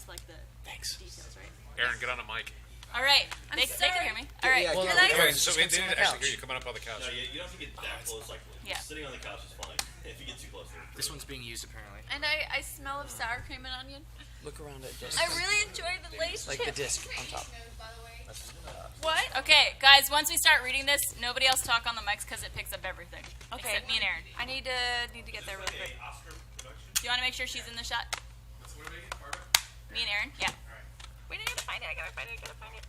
like the details, right? Arryn, get on a mic. All right, they can hear me. All right, Well, So they didn't actually hear you coming up on the couch. No, you don't have to get that close. Like sitting on the couch is fine. If you get too close, this one's being used apparently. And I smell of sour cream and onion. Look around at disc. I really enjoy the lace like chips. the disc on top. What? Okay, guys, once we start reading this, nobody else talk on the mics because it picks up everything. Okay. Except me and Arryn. I need to get there real quick. Do you want to make sure she's in the shot? Me and Arryn? Yeah. Wait, I gotta find it. I gotta find it.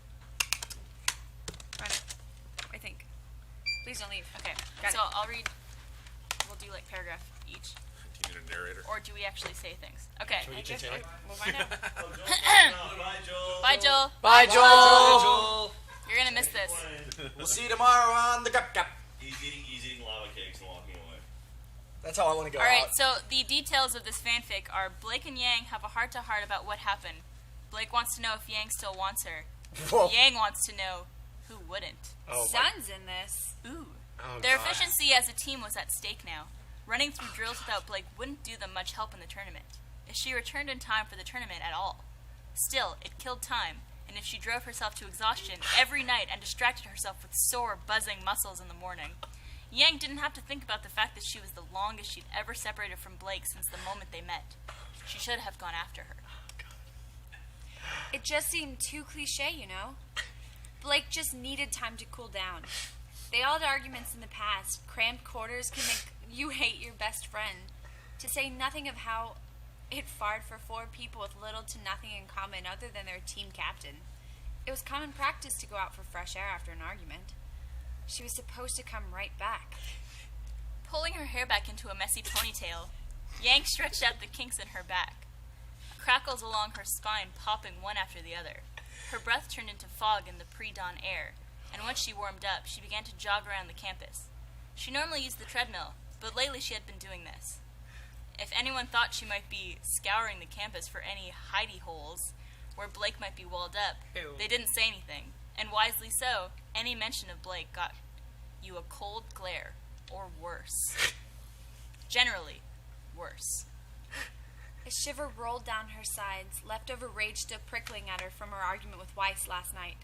Run it. I think. Please don't leave. Okay, Got so it. I'll read. We'll do like paragraph each. Do you need a narrator? Or do we actually say things? Okay. Can we get Taylor? We'll find out. Bye, Joel. Bye, Joel. Bye, Joel. You're gonna miss this. We'll see you tomorrow on the Gup Gup. He's eating lava cakes and walking away. That's how I want to go. All right, out. so the details of this fanfic are Blake and Yang have a heart-to-heart about what happened. Blake wants to know if Yang still wants her. Whoa. Yang wants to know who wouldn't. Oh, Sun's in this. Ooh. Oh, Their God. efficiency as a team was at stake now. Running through drills without Blake wouldn't do them much help in the tournament, if she returned in time for the tournament at all. Still, it killed time, and if she drove herself to exhaustion every night and distracted herself with sore, buzzing muscles in the morning, Yang didn't have to think about the fact that she was the longest she'd ever separated from Blake since the moment they met. She should have gone after her. It just seemed too cliche, you know? Blake just needed time to cool down. They all had arguments in the past. Cramped quarters can make you hate your best friend. To say nothing of how it fared for 4 people with little to nothing in common other than their team captain. It was common practice to go out for fresh air after an argument. She was supposed to come right back. Pulling her hair back into a messy ponytail, Yang stretched out the kinks in her back. Crackles along her spine popping one after the other. Her breath turned into fog in the pre-dawn air, and once she warmed up, she began to jog around the campus. She normally used the treadmill, but lately she had been doing this. If anyone thought she might be scouring the campus for any hidey holes where Blake might be walled up, they didn't say anything, and wisely so. Any mention of Blake got you a cold glare, or worse. Generally, worse. A shiver rolled down her sides, leftover rage still prickling at her from her argument with Weiss last night.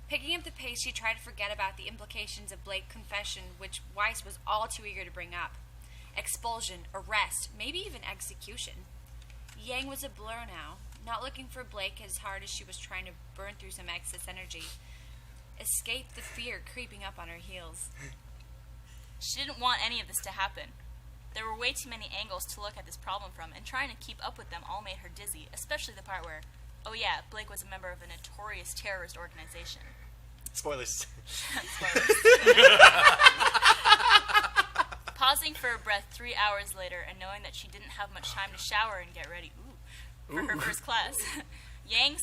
Picking up the pace, she tried to forget about the implications of Blake's confession, which Weiss was all too eager to bring up. Expulsion, arrest, maybe even execution. Yang was a blur now, not looking for Blake as hard as she was trying to burn through some excess energy. Escape the fear creeping up on her heels. She didn't want any of this to happen. There were way too many angles to look at this problem from, and trying to keep up with them all made her dizzy, especially the part where, oh yeah, Blake was a member of a notorious terrorist organization. Spoilers. Spoilers. Pausing for a breath 3 hours later and knowing that she didn't have much time to shower and get ready for her first class, Yang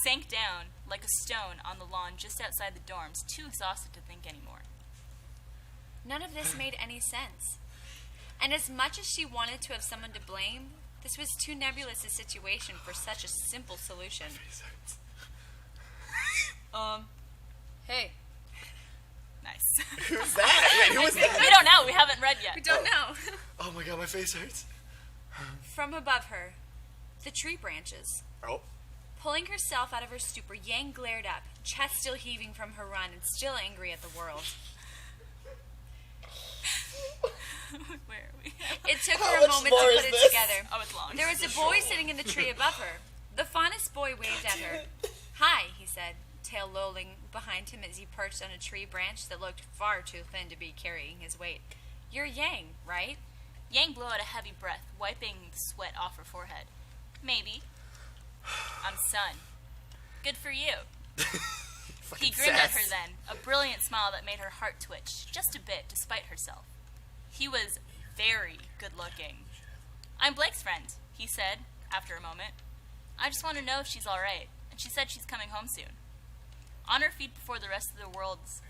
sank down like a stone on the lawn just outside the dorms, too exhausted to think anymore. None of this made any sense. And as much as she wanted to have someone to blame, this was too nebulous a situation for such a simple solution. Hey. Nice. Who's that? Wait, who was that? We don't know. We haven't read yet. We don't know. Oh my god, my face hurts. From above her, the tree branches. Oh. Pulling herself out of her stupor, Yang glared up, chest still heaving from her run and still angry at the world. Where are we? It took her a moment to put it together. Oh, it's long. There was a boy sitting in the tree above her. The fondest boy waved at her. Hi, he said, tail lolling behind him as he perched on a tree branch that looked far too thin to be carrying his weight. You're Yang, right? Yang blew out a heavy breath, wiping the sweat off her forehead. Maybe. I'm Sun. Good for you. He grinned at her then, a brilliant smile that made her heart twitch, just a bit, despite herself. He was very good-looking. I'm Blake's friend, he said, after a moment. I just want to know if she's all right, and she said she's coming home soon. On her feet before the rest of the words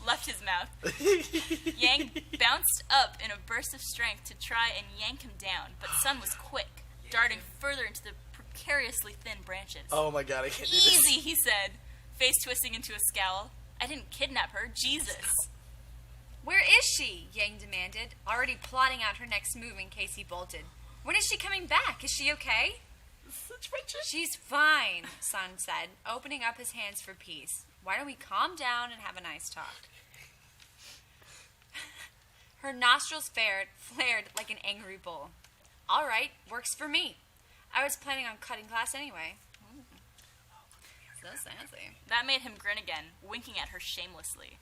left his mouth, Yang bounced up in a burst of strength to try and yank him down, but Sun was quick, darting further into the precariously thin branches. Oh my god, I can't do this. Easy, he said, face twisting into a scowl. I didn't kidnap her, Jesus. Where is she? Yang demanded, already plotting out her next move in case he bolted. When is she coming back? Is she okay? She's fine, Sun said, opening up his hands for peace. Why don't we calm down and have a nice talk? Her nostrils flared like an angry bull. All right, works for me. I was planning on cutting class anyway. So fancy. That made him grin again, winking at her shamelessly.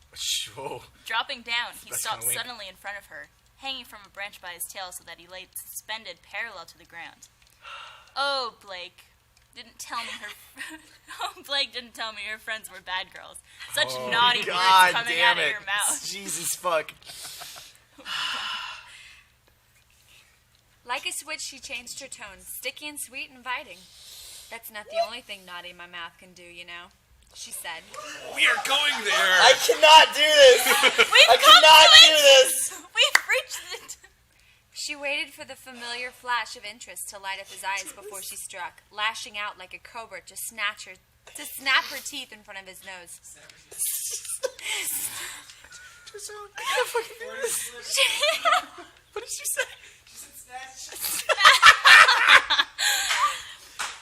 Whoa. Dropping down, he That's stopped kinda wink. suddenly in front of her, hanging from a branch by his tail so that he lay suspended parallel to the ground. Oh, Blake didn't tell me her friends were bad girls. Such naughty words coming out of your mouth. Jesus fuck. Like a switch, she changed her tone, sticky and sweet and inviting. That's not the only thing naughty my mouth can do, you know, she said. We are going there. I cannot do this. I cannot do this. We've reached it. She waited for the familiar flash of interest to light up his eyes before she struck, lashing out like a cobra to snap her teeth in front of his nose. I can't fucking do this. What did she say?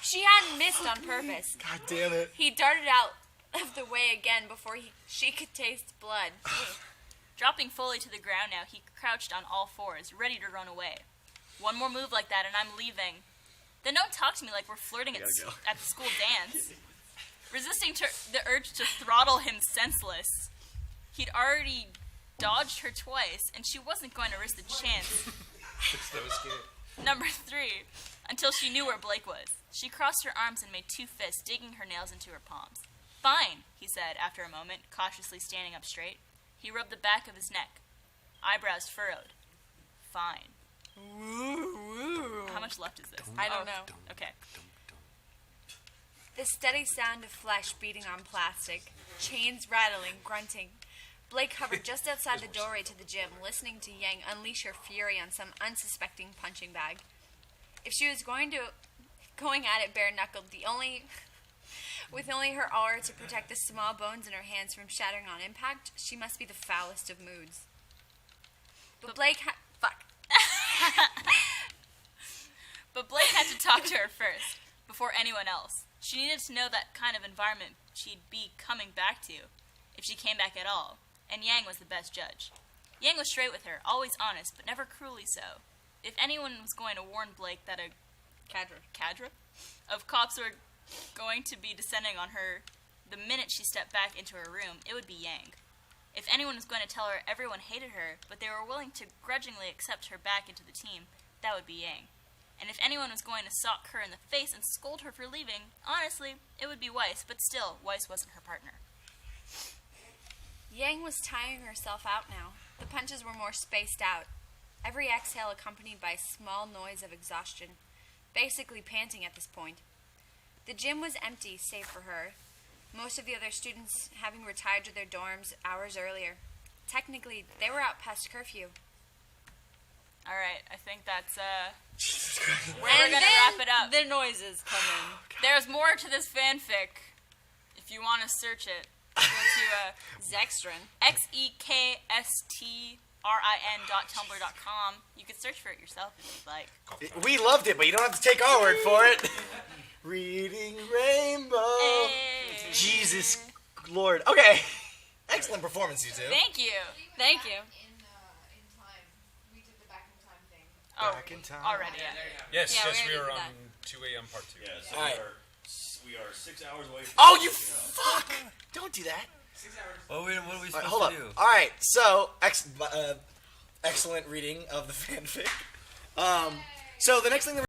She hadn't missed on purpose. God damn it. He darted out of the way again before she could taste blood. Dropping fully to the ground now, he crouched on all fours, ready to run away. One more move like that and I'm leaving. Then don't talk to me like we're flirting at the school dance. Resisting the urge to throttle him senseless. He'd already dodged her twice, and she wasn't going to risk the chance. Number 3, until she knew where Blake was. She crossed her arms and made 2 fists, digging her nails into her palms. Fine, he said after a moment, cautiously standing up straight. He rubbed the back of his neck, eyebrows furrowed. Fine. How much left is this? I don't know. Okay. The steady sound of flesh beating on plastic, chains rattling, grunting. Blake hovered just outside the doorway to the gym, listening to Yang unleash her fury on some unsuspecting punching bag. If she was going at it bare-knuckled, with only her aura to protect the small bones in her hands from shattering on impact, she must be the foulest of moods. But Blake But Blake had to talk to her first, before anyone else. She needed to know that kind of environment she'd be coming back to, if she came back at all, and Yang was the best judge. Yang was straight with her, always honest, but never cruelly so. If anyone was going to warn Blake that a cadre of cops were going to be descending on her the minute she stepped back into her room, it would be Yang. If anyone was going to tell her everyone hated her, but they were willing to grudgingly accept her back into the team, that would be Yang. And if anyone was going to sock her in the face and scold her for leaving, honestly, it would be Weiss, but still, Weiss wasn't her partner. Yang was tiring herself out now. The punches were more spaced out, every exhale accompanied by a small noise of exhaustion, basically panting at this point. The gym was empty, save for her, most of the other students having retired to their dorms hours earlier. Technically, they were out past curfew. Alright, I think that's, where we're gonna wrap it up. The noises come in. There's more to this fanfic, if you want to search it. Go to, Zextrin. xekstrin.tumblr.com. You can search for it yourself if you'd like. We loved it, but you don't have to take our word for it. Reading Rainbow. Hey. Jesus Lord. Okay. Excellent performance, you two. Thank you. Thank you. In time, we did the back in time thing. Oh, Back in time. already. Yes, Yeah, yes, we we are already on did 2 a.m. part 2. Yeah, so All right. we are 6 hours away from Oh, you finishing up. fuck! Don't do that. What are we All right, supposed hold to up. do? All right, so excellent reading of the fanfic. So the next thing that